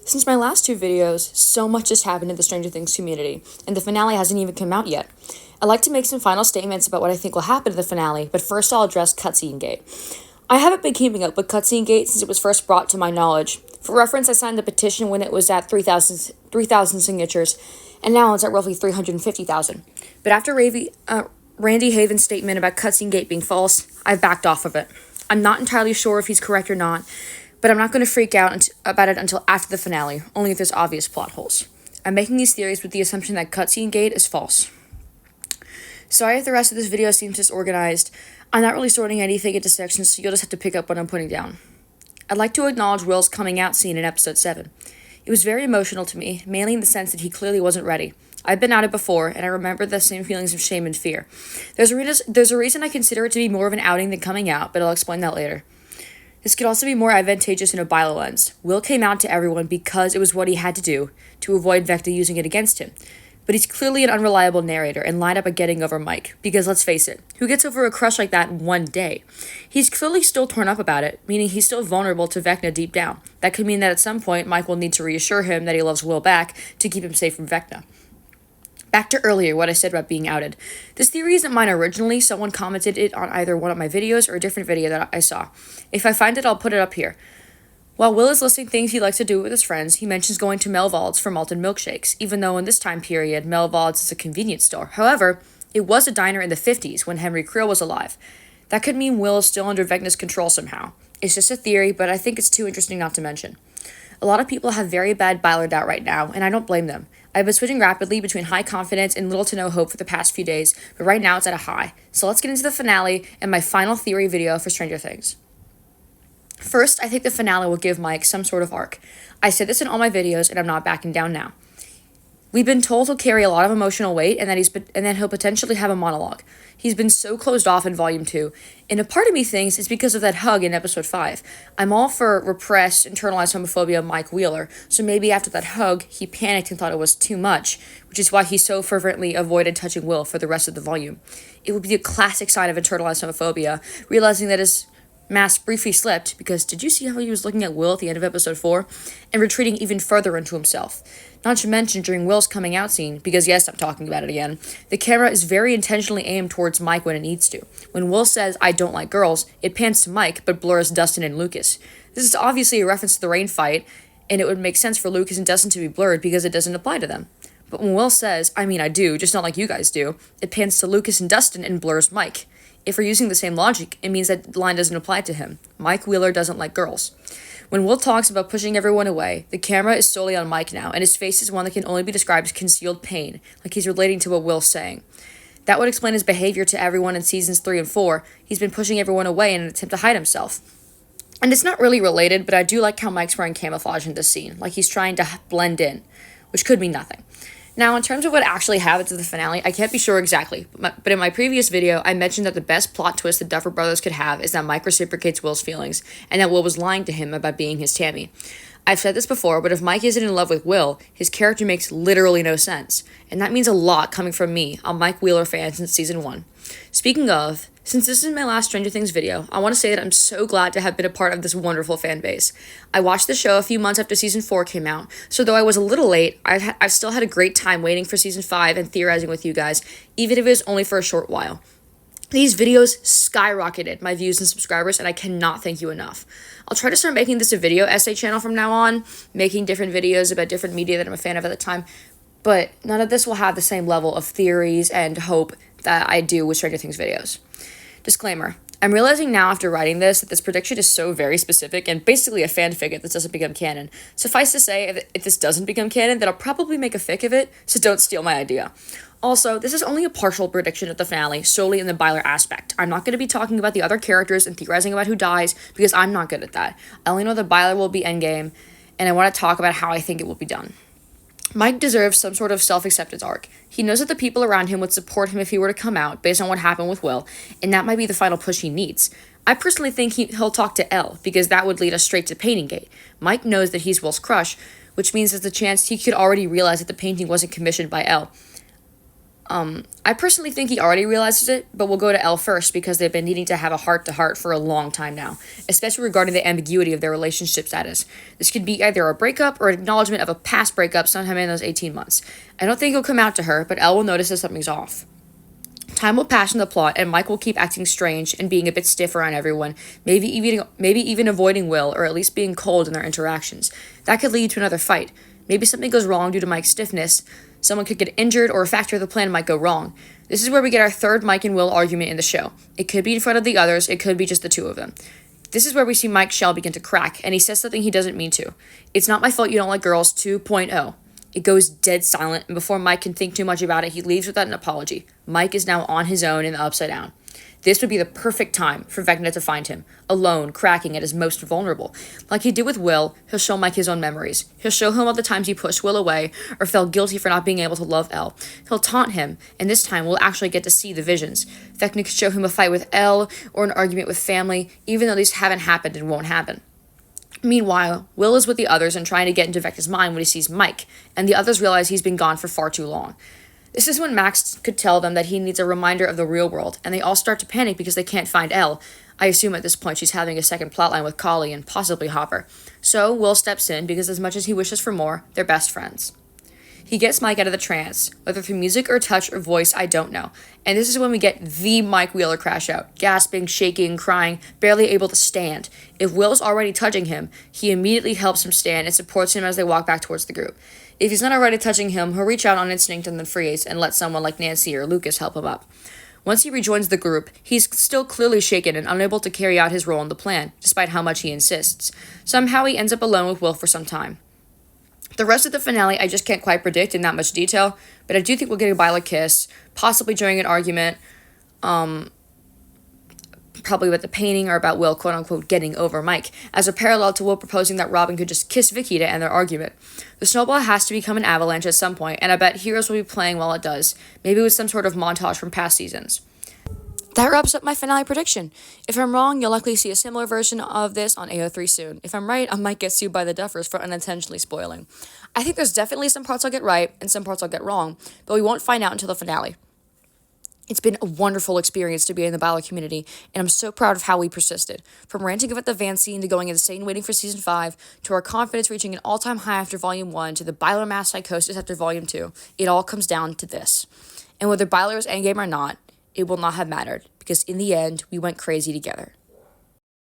Since my last two videos, so much has happened in the Stranger Things community, and the finale hasn't even come out yet. I'd like to make some final statements about what I think will happen to the finale, but first I'll address Cutscene Gate. I haven't been keeping up with Cutscene Gate since it was first brought to my knowledge. For reference, I signed the petition when it was at 3,000 signatures, and now it's at roughly 350,000. But after Randy Haven's statement about Cutscene Gate being false, I've backed off of it. I'm not entirely sure if he's correct or not, but I'm not going to freak out about it until after the finale, only if there's obvious plot holes. I'm making these theories with the assumption that Cutscene Gate is false. Sorry if the rest of this video seems disorganized. I'm not really sorting anything into sections, so you'll just have to pick up what I'm putting down. I'd like to acknowledge Will's coming out scene in episode 7. It was very emotional to me, mainly in the sense that he clearly wasn't ready. I've been outed before, and I remember the same feelings of shame and fear. There's a reason I consider it to be more of an outing than coming out, but I'll explain that later. This could also be more advantageous in a Byler lens. Will came out to everyone because it was what he had to do to avoid Vecna using it against him. But he's clearly an unreliable narrator and lined up at getting over Mike, because let's face it, who gets over a crush like that in one day? He's clearly still torn up about it, meaning he's still vulnerable to Vecna deep down. That could mean that at some point Mike will need to reassure him that he loves Will back to keep him safe from Vecna. Back to earlier, what I said about being outed. This theory isn't mine originally. Someone commented it on either one of my videos or a different video that I saw. If I find it, I'll put it up here. While Will is listing things he likes to do with his friends, he mentions going to Melvald's for malted milkshakes, even though in this time period, Melvald's is a convenience store. However, it was a diner in the 50s when Henry Creel was alive. That could mean Will is still under Vecna's control somehow. It's just a theory, but I think it's too interesting not to mention. A lot of people have very bad Byler doubt right now, and I don't blame them. I've been switching rapidly between high confidence and little to no hope for the past few days, but right now it's at a high. So let's get into the finale and my final theory video for Stranger Things. First, I think the finale will give Mike some sort of arc. I said this in all my videos, and I'm not backing down now. We've been told he'll carry a lot of emotional weight, and that he'll potentially have a monologue. He's been so closed off in Volume 2, and a part of me thinks it's because of that hug in Episode 5. I'm all for repressed, internalized homophobia of Mike Wheeler, so maybe after that hug, he panicked and thought it was too much, which is why he so fervently avoided touching Will for the rest of the volume. It would be a classic sign of internalized homophobia, realizing that his mask briefly slipped, because did you see how he was looking at Will at the end of Episode 4? And retreating even further into himself. Not to mention during Will's coming out scene, because yes, I'm talking about it again, the camera is very intentionally aimed towards Mike when it needs to. When Will says, "I don't like girls," it pans to Mike, but blurs Dustin and Lucas. This is obviously a reference to the rain fight, and it would make sense for Lucas and Dustin to be blurred because it doesn't apply to them. But when Will says, "I mean I do, just not like you guys do," it pans to Lucas and Dustin and blurs Mike. If we're using the same logic, it means that line doesn't apply to him. Mike Wheeler doesn't like girls. When Will talks about pushing everyone away, the camera is solely on Mike now, and his face is one that can only be described as concealed pain, like he's relating to what Will's saying. That would explain his behavior to everyone in seasons 3 and 4. He's been pushing everyone away in an attempt to hide himself. And it's not really related, but I do like how Mike's wearing camouflage in this scene, like he's trying to blend in, which could mean nothing. Now, in terms of what actually happens in the finale, I can't be sure exactly, but in my previous video, I mentioned that the best plot twist the Duffer Brothers could have is that Mike reciprocates Will's feelings, and that Will was lying to him about being his Tammy. I've said this before, but if Mike isn't in love with Will, his character makes literally no sense, and that means a lot coming from me, a Mike Wheeler fan since season 1. Speaking of, since this is my last Stranger Things video, I want to say that I'm so glad to have been a part of this wonderful fan base. I watched the show a few months after season 4 came out, so though I was a little late, I've still had a great time waiting for season 5 and theorizing with you guys, even if it was only for a short while. These videos skyrocketed my views and subscribers, and I cannot thank you enough. I'll try to start making this a video essay channel from now on, making different videos about different media that I'm a fan of at the time, but none of this will have the same level of theories and hope that I do with Stranger Things videos. Disclaimer. I'm realizing now after writing this that this prediction is so very specific and basically a fanfic if this doesn't become canon. Suffice to say, if this doesn't become canon, then I'll probably make a fic of it, so don't steal my idea. Also, this is only a partial prediction of the finale, solely in the Byler aspect. I'm not going to be talking about the other characters and theorizing about who dies, because I'm not good at that. I only know that Byler will be endgame, and I want to talk about how I think it will be done. Mike deserves some sort of self-acceptance arc. He knows that the people around him would support him if he were to come out, based on what happened with Will, and that might be the final push he needs. I personally think he'll talk to Elle, because that would lead us straight to Painting Gate. Mike knows that he's Will's crush, which means there's a chance he could already realize that the painting wasn't commissioned by Elle. I personally think he already realizes it, but we'll go to Elle first because they've been needing to have a heart-to-heart for a long time now, especially regarding the ambiguity of their relationship status. This could be either a breakup or an acknowledgement of a past breakup sometime in those 18 months. I don't think he'll come out to her, but Elle will notice that something's off. Time will pass in the plot, and Mike will keep acting strange and being a bit stiff around everyone, maybe even avoiding Will, or at least being cold in their interactions. That could lead to another fight. Maybe something goes wrong due to Mike's stiffness. Someone could get injured, or a factor of the plan might go wrong. This is where we get our third Mike and Will argument in the show. It could be in front of the others, it could be just the two of them. This is where we see Mike's shell begin to crack, and he says something he doesn't mean to. It's not my fault you don't like girls 2.0. It goes dead silent, and before Mike can think too much about it, he leaves without an apology. Mike is now on his own in the Upside Down. This would be the perfect time for Vecna to find him, alone, cracking at his most vulnerable. Like he did with Will, he'll show Mike his own memories. He'll show him all the times he pushed Will away or felt guilty for not being able to love Elle. He'll taunt him, and this time we'll actually get to see the visions. Vecna could show him a fight with Elle or an argument with family, even though these haven't happened and won't happen. Meanwhile, Will is with the others and trying to get into Vecna's mind when he sees Mike, and the others realize he's been gone for far too long. This is when Max could tell them that he needs a reminder of the real world, and they all start to panic because they can't find Elle. I assume at this point she's having a second plotline with Collie and possibly Hopper. So Will steps in because as much as he wishes for more, they're best friends. He gets Mike out of the trance, whether through music or touch or voice, I don't know. And this is when we get the Mike Wheeler crash out, gasping, shaking, crying, barely able to stand. If Will's already touching him, he immediately helps him stand and supports him as they walk back towards the group. If he's not already touching him, he'll reach out on instinct and then freeze and let someone like Nancy or Lucas help him up. Once he rejoins the group, he's still clearly shaken and unable to carry out his role in the plan, despite how much he insists. Somehow he ends up alone with Will for some time. The rest of the finale I just can't quite predict in that much detail, but I do think we'll get a Byler kiss, possibly during an argument, probably with the painting or about Will, quote-unquote, getting over Mike, as a parallel to Will proposing that Robin could just kiss Vicky to end their argument. The snowball has to become an avalanche at some point, and I bet Heroes will be playing while it does, maybe with some sort of montage from past seasons. That wraps up my finale prediction. If I'm wrong, you'll likely see a similar version of this on AO3 soon. If I'm right, I might get sued by the Duffers for unintentionally spoiling. I think there's definitely some parts I'll get right and some parts I'll get wrong, but we won't find out until the finale. It's been a wonderful experience to be in the Byler community, and I'm so proud of how we persisted. From ranting about the van scene to going insane waiting for Season 5, to our confidence reaching an all-time high after Volume 1, to the Byler mass psychosis after Volume 2, it all comes down to this. And whether Byler is endgame or not, it will not have mattered, because in the end, we went crazy together.